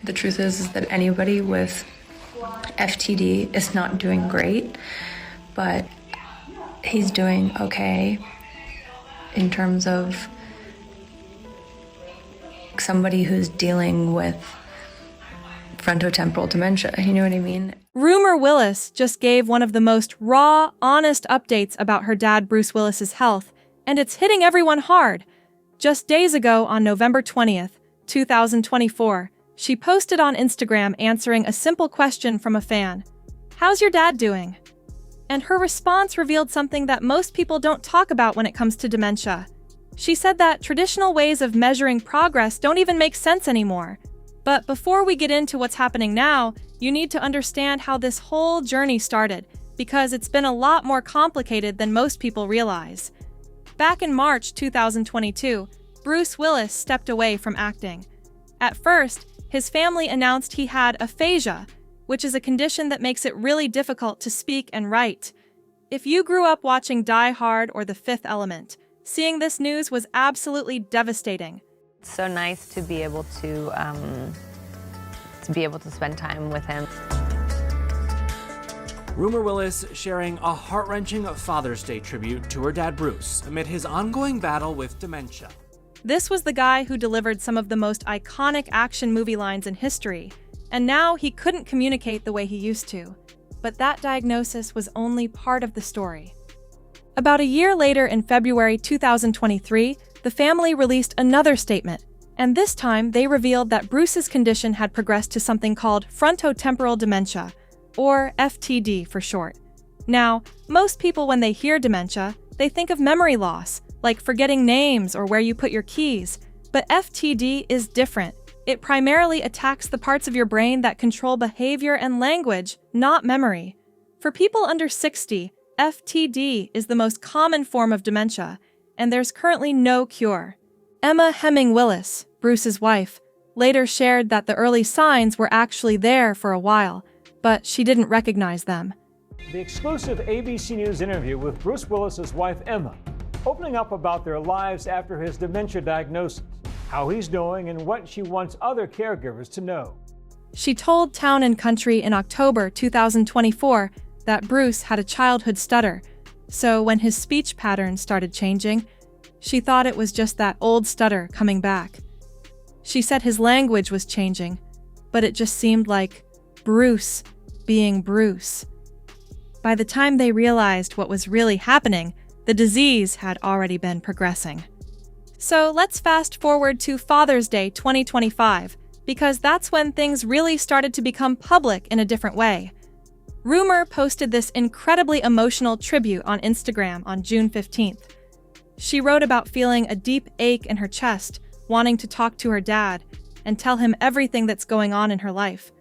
The truth is that anybody with FTD is not doing great, but he's doing okay in terms of somebody who's dealing with frontotemporal dementia, you know what I mean? Rumer Willis just gave one of the most raw, honest updates about her dad Bruce Willis's health, and it's hitting everyone hard. Just days ago, on November 20th, 2024, she posted on Instagram answering a simple question from a fan. "How's your dad doing?" And her response revealed something that most people don't talk about when it comes to dementia. She said that traditional ways of measuring progress don't even make sense anymore. But before we get into what's happening now, you need to understand how this whole journey started, because it's been a lot more complicated than most people realize. Back in March 2022, Bruce Willis stepped away from acting. At first, his family announced he had aphasia, which is a condition that makes it really difficult to speak and write. If you grew up watching Die Hard or The Fifth Element, seeing this news was absolutely devastating. It's so nice to be able to spend time with him. Rumer Willis sharing a heart-wrenching Father's Day tribute to her dad Bruce amid his ongoing battle with dementia. This was the guy who delivered some of the most iconic action movie lines in history, and now he couldn't communicate the way he used to. But that diagnosis was only part of the story. About a year later, in February 2023, the family released another statement, and this time they revealed that Bruce's condition had progressed to something called frontotemporal dementia, or FTD for short. Now, most people when they hear dementia, they think of memory loss, like forgetting names or where you put your keys, but FTD is different. It primarily attacks the parts of your brain that control behavior and language, not memory. For people under 60, FTD is the most common form of dementia, and there's currently no cure. Emma Hemming Willis, Bruce's wife, later shared that the early signs were actually there for a while, but she didn't recognize them. The exclusive ABC News interview with Bruce Willis's wife Emma, opening up about their lives after his dementia diagnosis, how he's doing, and what she wants other caregivers to know. She told Town and Country in October 2024 that Bruce had a childhood stutter, so when his speech patterns started changing, she thought it was just that old stutter coming back. She said his language was changing, but it just seemed like Bruce being Bruce. By the time they realized what was really happening, the disease had already been progressing. So let's fast forward to Father's Day 2025, because that's when things really started to become public in a different way. Rumer posted this incredibly emotional tribute on Instagram on June 15th. She wrote about feeling a deep ache in her chest, wanting to talk to her dad and tell him everything that's going on in her life.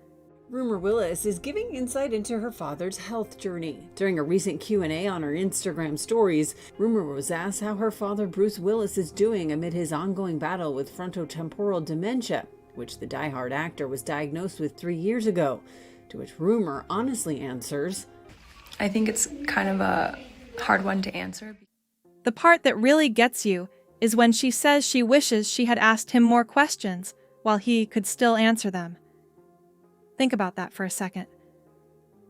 Rumer Willis is giving insight into her father's health journey. During a recent Q&A on her Instagram stories, Rumer was asked how her father Bruce Willis is doing amid his ongoing battle with frontotemporal dementia, which the Die Hard actor was diagnosed with 3 years ago, to which Rumer honestly answers, I think it's kind of a hard one to answer. The part that really gets you is when she says she wishes she had asked him more questions while he could still answer them. Think about that for a second.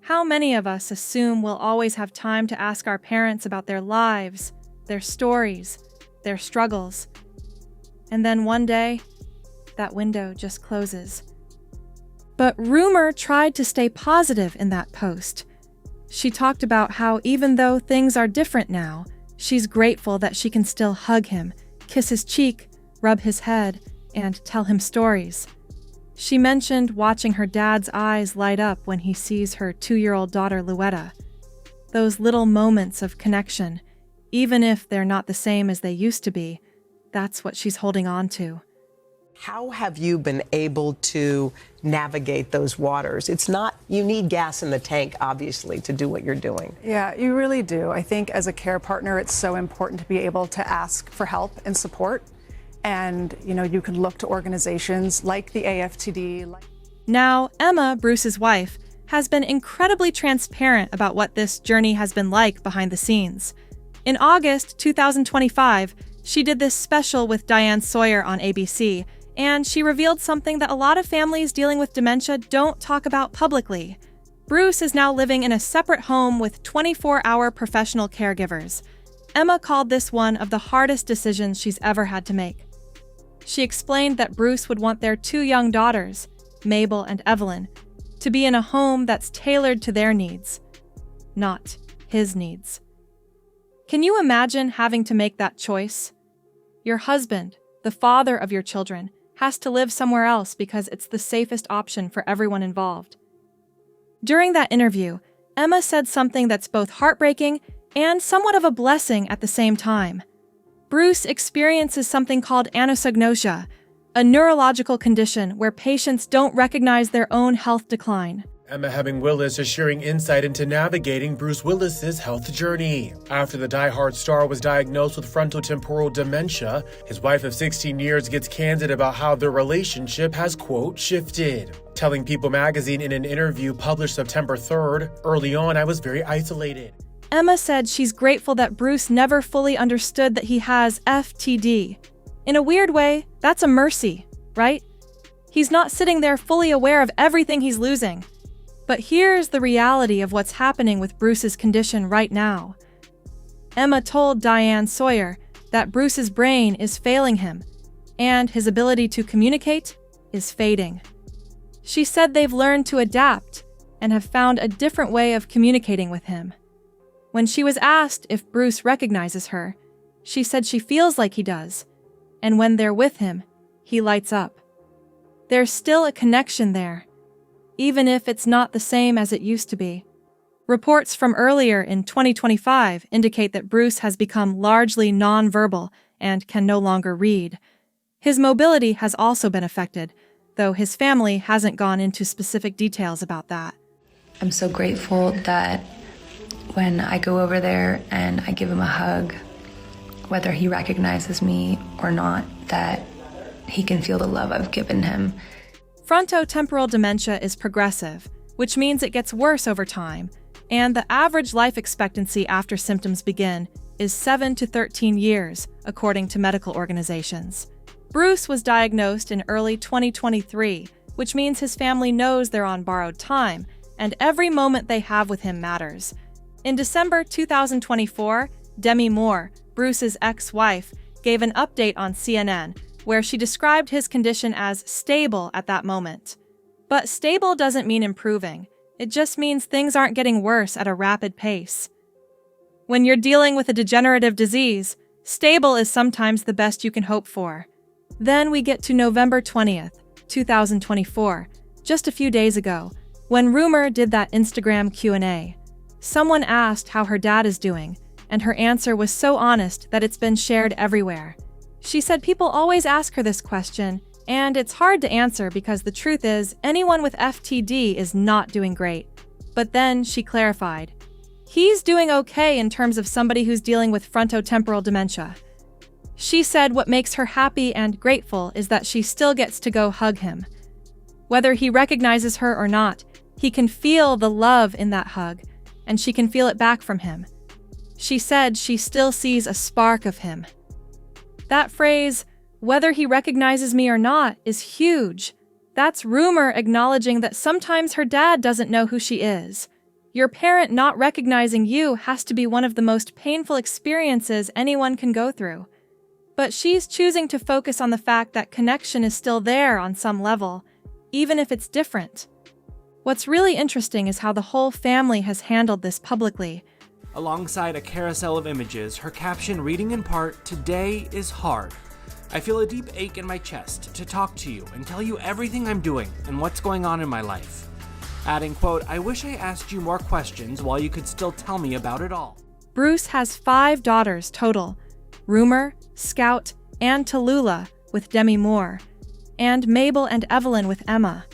How many of us assume we'll always have time to ask our parents about their lives, their stories, their struggles, and then one day, that window just closes? But Rumer tried to stay positive in that post. She talked about how even though things are different now, she's grateful that she can still hug him, kiss his cheek, rub his head, and tell him stories. She mentioned watching her dad's eyes light up when he sees her 2-year-old daughter Louetta. Those little moments of connection, even if they're not the same as they used to be, that's what she's holding on to. How have you been able to navigate those waters? It's not, you need gas in the tank, obviously, to do what you're doing. Yeah, you really do. I think as a care partner, it's so important to be able to ask for help and support. And, you can look to organizations like the AFTD. Now, Emma, Bruce's wife, has been incredibly transparent about what this journey has been like behind the scenes. In August 2025, she did this special with Diane Sawyer on ABC, and she revealed something that a lot of families dealing with dementia don't talk about publicly. Bruce is now living in a separate home with 24-hour professional caregivers. Emma called this one of the hardest decisions she's ever had to make. She explained that Bruce would want their 2 young daughters, Mabel and Evelyn, to be in a home that's tailored to their needs, not his needs. Can you imagine having to make that choice? Your husband, the father of your children, has to live somewhere else because it's the safest option for everyone involved. During that interview, Emma said something that's both heartbreaking and somewhat of a blessing at the same time. Bruce experiences something called anosognosia, a neurological condition where patients don't recognize their own health decline. Emma Willis is sharing insight into navigating Bruce Willis's health journey. After the Die-Hard star was diagnosed with frontotemporal dementia, his wife of 16 years gets candid about how their relationship has, quote, shifted. Telling People magazine in an interview published September 3rd, "Early on, I was very isolated." Emma said she's grateful that Bruce never fully understood that he has FTD. In a weird way, that's a mercy, right? He's not sitting there fully aware of everything he's losing. But here's the reality of what's happening with Bruce's condition right now. Emma told Diane Sawyer that Bruce's brain is failing him, and his ability to communicate is fading. She said they've learned to adapt and have found a different way of communicating with him. When she was asked if Bruce recognizes her, she said she feels like he does, and when they're with him, he lights up. There's still a connection there, even if it's not the same as it used to be. Reports from earlier in 2025 indicate that Bruce has become largely nonverbal and can no longer read. His mobility has also been affected, though his family hasn't gone into specific details about that. I'm so grateful that when I go over there and I give him a hug, whether he recognizes me or not, that he can feel the love I've given him. Frontotemporal dementia is progressive, which means it gets worse over time, and the average life expectancy after symptoms begin is 7 to 13 years, according to medical organizations. Bruce was diagnosed in early 2023, which means his family knows they're on borrowed time, and every moment they have with him matters. In December 2024, Demi Moore, Bruce's ex-wife, gave an update on CNN, where she described his condition as stable at that moment. But stable doesn't mean improving. It just means things aren't getting worse at a rapid pace. When you're dealing with a degenerative disease, stable is sometimes the best you can hope for. Then we get to November 20th, 2024, just a few days ago, when Rumer did that Instagram Q&A. Someone asked how her dad is doing, and her answer was so honest that it's been shared everywhere. She said people always ask her this question, and it's hard to answer because the truth is anyone with FTD is not doing great. But then she clarified, he's doing okay in terms of somebody who's dealing with frontotemporal dementia. She said what makes her happy and grateful is that she still gets to go hug him. Whether he recognizes her or not, he can feel the love in that hug, and she can feel it back from him. She said she still sees a spark of him. That phrase, whether he recognizes me or not, is huge. That's Rumer acknowledging that sometimes her dad doesn't know who she is. Your parent not recognizing you has to be one of the most painful experiences anyone can go through. But she's choosing to focus on the fact that connection is still there on some level, even if it's different. What's really interesting is how the whole family has handled this publicly. Alongside a carousel of images, her caption reading in part, "Today is hard. I feel a deep ache in my chest to talk to you and tell you everything I'm doing and what's going on in my life." Adding, quote, "I wish I asked you more questions while you could still tell me about it all." Bruce has 5 daughters total, Rumer, Scout, and Tallulah with Demi Moore, and Mabel and Evelyn with Emma.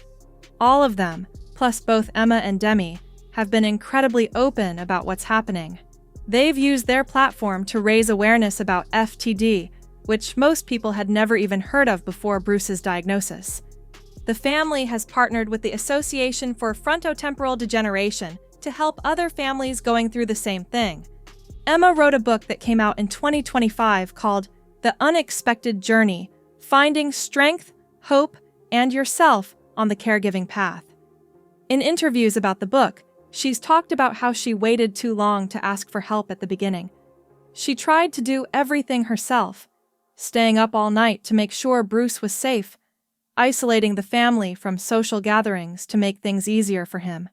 All of them, plus both Emma and Demi, have been incredibly open about what's happening. They've used their platform to raise awareness about FTD, which most people had never even heard of before Bruce's diagnosis. The family has partnered with the Association for Frontotemporal Degeneration to help other families going through the same thing. Emma wrote a book that came out in 2025 called The Unexpected Journey: Finding Strength, hope, and yourself on the caregiving path. In interviews about the book, she's talked about how she waited too long to ask for help at the beginning. She tried to do everything herself, staying up all night to make sure Bruce was safe, isolating the family from social gatherings to make things easier for him.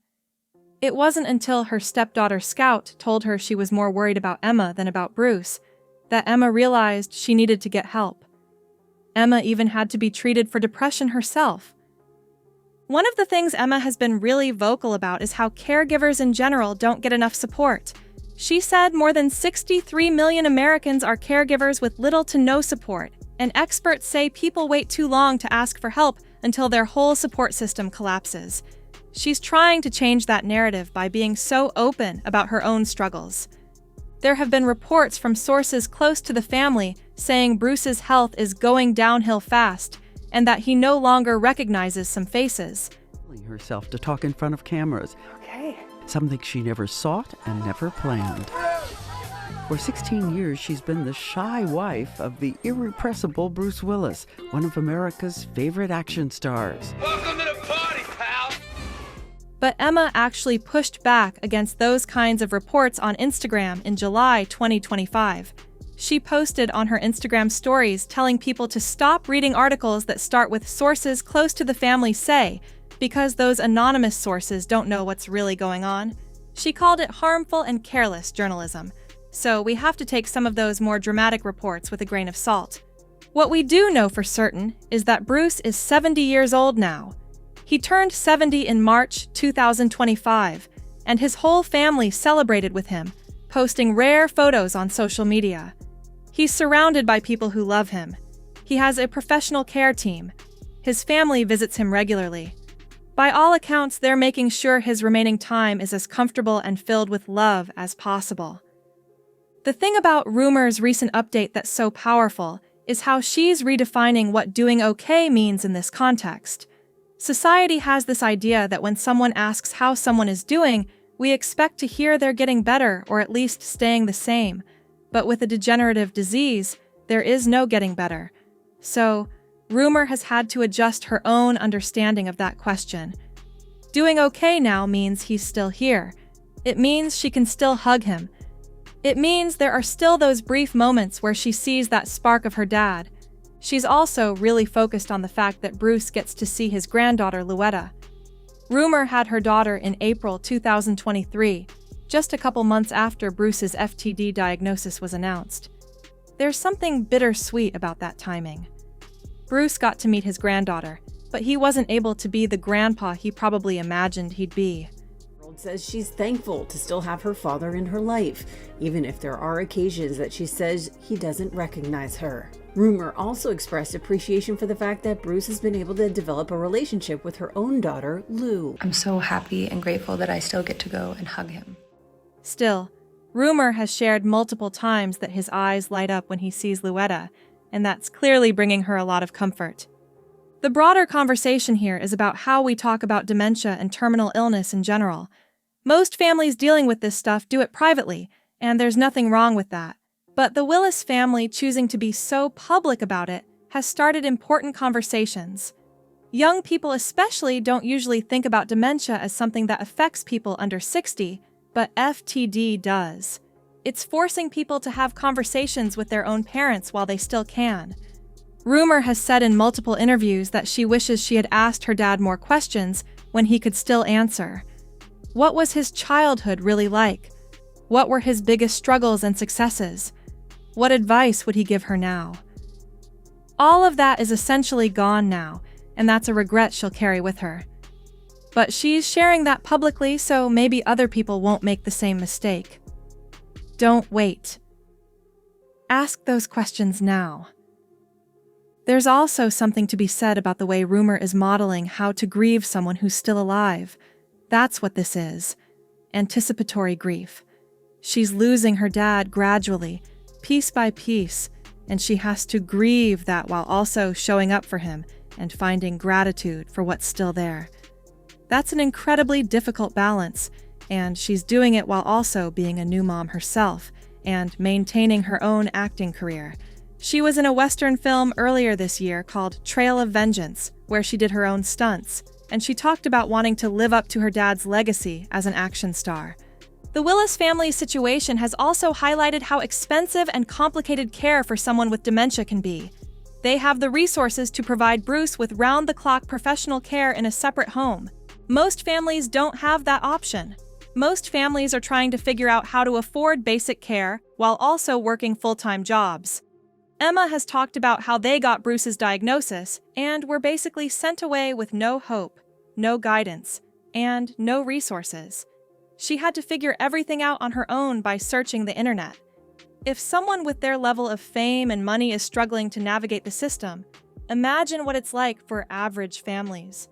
It wasn't until her stepdaughter Scout told her she was more worried about Emma than about Bruce that Emma realized she needed to get help. Emma even had to be treated for depression herself. One of the things Emma has been really vocal about is how caregivers in general don't get enough support. She said more than 63 million Americans are caregivers with little to no support, and experts say people wait too long to ask for help until their whole support system collapses. She's trying to change that narrative by being so open about her own struggles. There have been reports from sources close to the family saying Bruce's health is going downhill fast and that he no longer recognizes some faces. Herself to talk in front of cameras. Okay. Something she never sought and never planned. For 16 years, she's been the shy wife of the irrepressible Bruce Willis, one of America's favorite action stars. Welcome to the party, pal! But Emma actually pushed back against those kinds of reports on Instagram in July 2025. She posted on her Instagram stories telling people to stop reading articles that start with sources close to the family say, because those anonymous sources don't know what's really going on. She called it harmful and careless journalism. So we have to take some of those more dramatic reports with a grain of salt. What we do know for certain is that Bruce is 70 years old now. He turned 70 in March 2025, and his whole family celebrated with him, posting rare photos on social media. He's surrounded by people who love him. He has a professional care team. His family visits him regularly. By all accounts, they're making sure his remaining time is as comfortable and filled with love as possible. The thing about Rumer's recent update that's so powerful is how she's redefining what doing okay means in this context. Society has this idea that when someone asks how someone is doing, we expect to hear they're getting better or at least staying the same. But with a degenerative disease, there is no getting better. So, Rumer has had to adjust her own understanding of that question. Doing okay now means he's still here. It means she can still hug him. It means there are still those brief moments where she sees that spark of her dad. She's also really focused on the fact that Bruce gets to see his granddaughter, Louetta. Rumer had her daughter in April 2023, just a couple months after Bruce's FTD diagnosis was announced. There's something bittersweet about that timing. Bruce got to meet his granddaughter, but he wasn't able to be the grandpa he probably imagined he'd be. Says she's thankful to still have her father in her life, even if there are occasions that she says he doesn't recognize her. Rumer also expressed appreciation for the fact that Bruce has been able to develop a relationship with her own daughter, Lou. I'm so happy and grateful that I still get to go and hug him. Still, Rumer has shared multiple times that his eyes light up when he sees Louetta, and that's clearly bringing her a lot of comfort. The broader conversation here is about how we talk about dementia and terminal illness in general. Most families dealing with this stuff do it privately, and there's nothing wrong with that. But the Willis family choosing to be so public about it has started important conversations. Young people especially don't usually think about dementia as something that affects people under 60, but FTD does. It's forcing people to have conversations with their own parents while they still can. Rumer has said in multiple interviews that she wishes she had asked her dad more questions when he could still answer. What was his childhood really like? What were his biggest struggles and successes? What advice would he give her now? All of that is essentially gone now, and that's a regret she'll carry with her. But she's sharing that publicly, so maybe other people won't make the same mistake. Don't wait. Ask those questions now. There's also something to be said about the way Rumer is modeling how to grieve someone who's still alive. That's what this is. Anticipatory grief. She's losing her dad gradually, piece by piece, and she has to grieve that while also showing up for him and finding gratitude for what's still there. That's an incredibly difficult balance, and she's doing it while also being a new mom herself and maintaining her own acting career. She was in a Western film earlier this year called Trail of Vengeance, where she did her own stunts, and she talked about wanting to live up to her dad's legacy as an action star. The Willis family's situation has also highlighted how expensive and complicated care for someone with dementia can be. They have the resources to provide Bruce with round-the-clock professional care in a separate home. Most families don't have that option. Most families are trying to figure out how to afford basic care while also working full-time jobs. Emma has talked about how they got Bruce's diagnosis and were basically sent away with no hope, no guidance, and no resources. She had to figure everything out on her own by searching the internet. If someone with their level of fame and money is struggling to navigate the system, imagine what it's like for average families.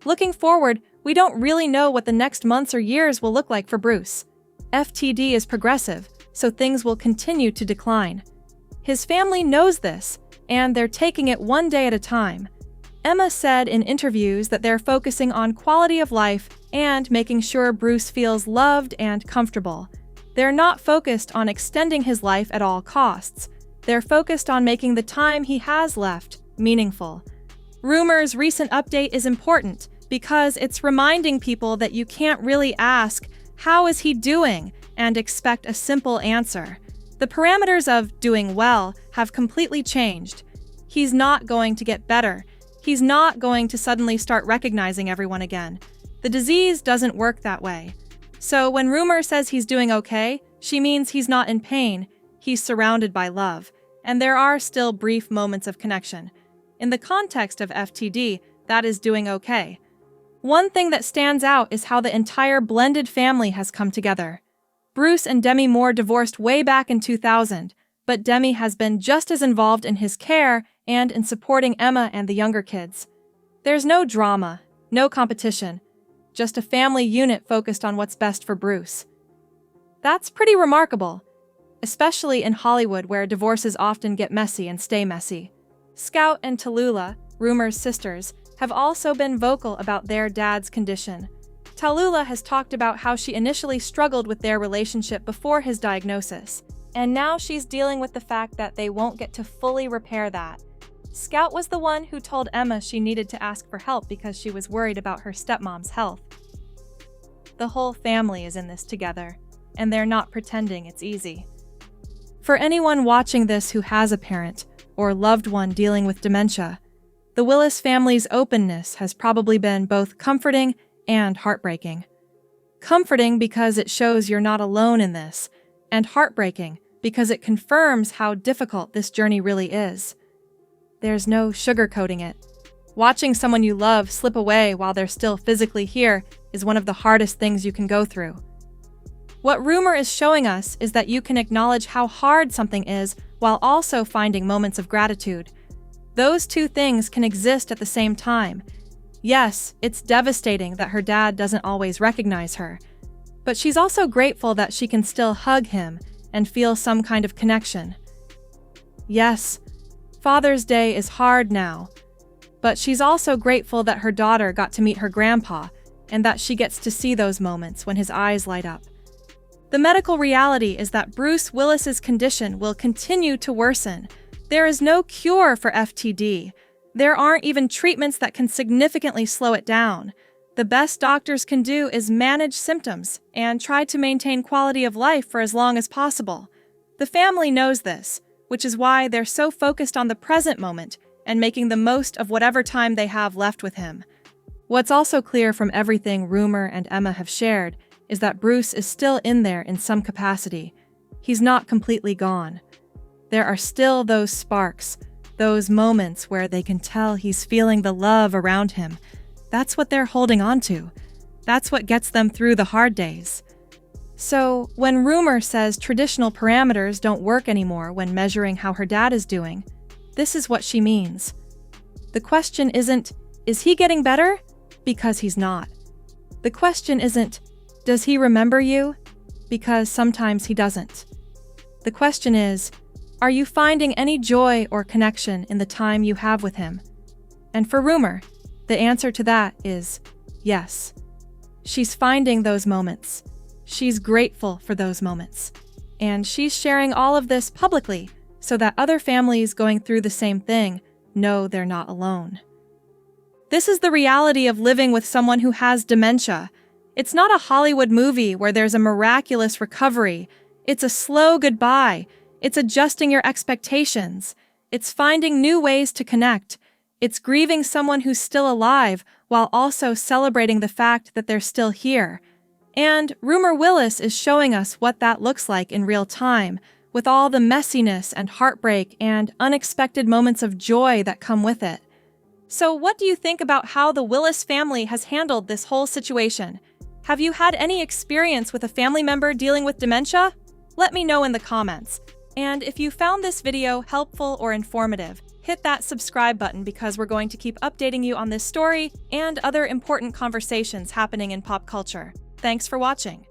Looking forward, we don't really know what the next months or years will look like for Bruce. FTD is progressive, so things will continue to decline. His family knows this, and they're taking it one day at a time. Emma said in interviews that they're focusing on quality of life and making sure Bruce feels loved and comfortable. They're not focused on extending his life at all costs. They're focused on making the time he has left meaningful. Rumer's recent update is important because it's reminding people that you can't really ask, "How is he doing?" and expect a simple answer. The parameters of doing well have completely changed. He's not going to get better. He's not going to suddenly start recognizing everyone again. The disease doesn't work that way. So when Rumer says he's doing okay, she means he's not in pain, he's surrounded by love, and there are still brief moments of connection. In the context of FTD, that is doing okay. One thing that stands out is how the entire blended family has come together. Bruce and Demi Moore divorced way back in 2000, but Demi has been just as involved in his care and in supporting Emma and the younger kids. There's no drama, no competition, just a family unit focused on what's best for Bruce. That's pretty remarkable, especially in Hollywood where divorces often get messy and stay messy. Scout and Tallulah, Rumer's sisters, have also been vocal about their dad's condition. Tallulah has talked about how she initially struggled with their relationship before his diagnosis, and now she's dealing with the fact that they won't get to fully repair that. Scout was the one who told Emma she needed to ask for help because she was worried about her stepmom's health. The whole family is in this together, and they're not pretending it's easy. For anyone watching this who has a parent or loved one dealing with dementia, the Willis family's openness has probably been both comforting and heartbreaking. Comforting because it shows you're not alone in this, and heartbreaking because it confirms how difficult this journey really is. There's no sugarcoating it. Watching someone you love slip away while they're still physically here is one of the hardest things you can go through. What Rumer is showing us is that you can acknowledge how hard something is while also finding moments of gratitude. Those two things can exist at the same time. Yes, it's devastating that her dad doesn't always recognize her, but she's also grateful that she can still hug him and feel some kind of connection. Yes, Father's Day is hard now, but she's also grateful that her daughter got to meet her grandpa and that she gets to see those moments when his eyes light up. The medical reality is that Bruce Willis's condition will continue to worsen. There is no cure for FTD. There aren't even treatments that can significantly slow it down. The best doctors can do is manage symptoms and try to maintain quality of life for as long as possible. The family knows this, which is why they're so focused on the present moment and making the most of whatever time they have left with him. What's also clear from everything Rumer and Emma have shared is that Bruce is still in there in some capacity. He's not completely gone. There are still those sparks, those moments where they can tell he's feeling the love around him. That's what they're holding on to. That's what gets them through the hard days. So, when Rumer says traditional parameters don't work anymore when measuring how her dad is doing, this is what she means. The question isn't, is he getting better? Because he's not. The question isn't, does he remember you? Because sometimes he doesn't. The question is, are you finding any joy or connection in the time you have with him? And for Rumer, the answer to that is yes. She's finding those moments. She's grateful for those moments. And she's sharing all of this publicly so that other families going through the same thing know they're not alone. This is the reality of living with someone who has dementia. It's not a Hollywood movie where there's a miraculous recovery. It's a slow goodbye. It's adjusting your expectations. It's finding new ways to connect. It's grieving someone who's still alive while also celebrating the fact that they're still here. And Rumer Willis is showing us what that looks like in real time, with all the messiness and heartbreak and unexpected moments of joy that come with it. So what do you think about how the Willis family has handled this whole situation? Have you had any experience with a family member dealing with dementia? Let me know in the comments. And if you found this video helpful or informative, hit that subscribe button because we're going to keep updating you on this story and other important conversations happening in pop culture. Thanks for watching.